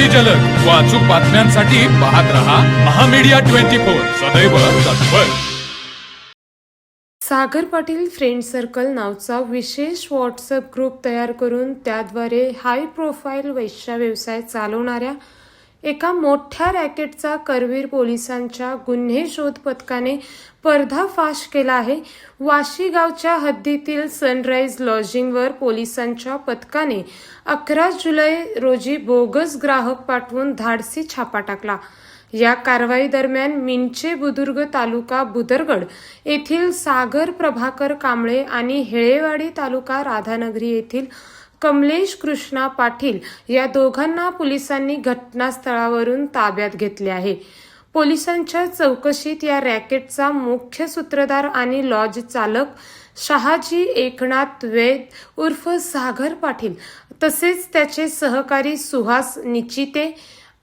अगदी जलद व अचूक बातम्यांसाठी पाहत रहा महामीडिया 24 सदैव तत्पर। सागर पाटील फ्रेंड सर्कल नावचा विशेष व्हॉट्सअप ग्रुप तयार करून त्याद्वारे हाय प्रोफाईल वेश्या व्यवसाय चालवणाऱ्या एका मोठ्या रॅकेटचा करवीर पोलिसांच्या गुन्हे शोध पथकाने पर्दाफाश केला आहे। वाशी गावच्या हद्दीतील सनराइज लॉजिंगवर पोलिसांच्या पथकाने 11 जुलै रोजी बोगस ग्राहक पाठवून धाडसी छापा टाकला। या कारवाई दरम्यान मिंचे बुद्रुक तालुका बुदरगड येथील सागर प्रभाकर कांबळे आणि हेळेवाडी तालुका राधानगरी येथील कमलेश कृष्णा पाटील या दोघांना पोलिसांनी घटनास्थळावरून ताब्यात घेतले आहे। पोलिसांच्या चौकशीत या रॅकेटचा मुख्य सूत्रधार आणि लॉज चालक शहाजी एकनाथ वैद उर्फ सागर पाटील तसेच त्याचे सहकारी सुहास निचिते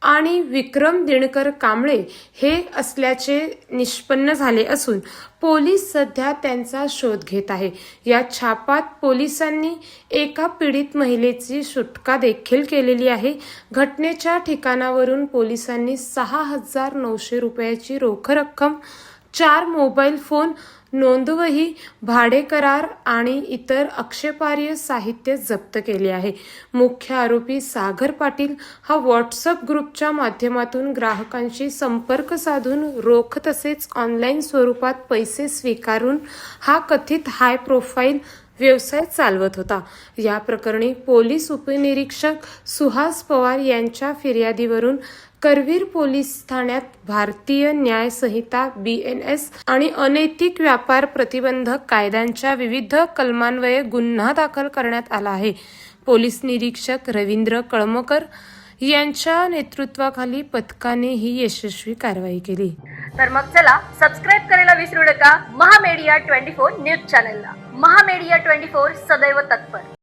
आणि विक्रम दिनकर कांबळे हे असल्याचे निष्पन्न झाले असून पोलीस सध्या त्यांचा शोध घेत आहे। या छापात पोलिसांनी एका पीडित महिलेची सुटका देखील केलेली आहे। घटनेच्या ठिकाणावरून पोलिसांनी 6,900 रुपयाची रोख रक्कम, 4 मोबाईल फोन, नोंदवही, भाडे करार आणि इतर आक्षेपार्ह साहित्य जप्त केले आहे। मुख्य आरोपी सागर पाटील हा व्हॉट्सअप ग्रुपच्या माध्यमातून ग्राहकांशी संपर्क साधून रोख तसेच ऑनलाईन स्वरूपात पैसे स्वीकारून हा कथित हाय प्रोफाईल व्यवसाय चालवत होता। या प्रकरणी पोलीस उपनिरीक्षक सुहास पवार यांच्या फिर्यादीवरून करवीर पोलीस ठाण्यात भारतीय न्याय संहिता BNS आणि अनैतिक व्यापार प्रतिबंधक कायद्यांच्या विविध कलमान्वये गुन्हा दाखल करण्यात आला आहे। पोलीस निरीक्षक रवींद्र कळमकर यांच्या नेतृत्वाखाली पथकाने ही यशस्वी कारवाई केली। तर मग चला सबस्क्राइब करायला विसरू नका महामीडिया 24 न्यूज चॅनलला। महामीडिया 24 सदैव तत्पर।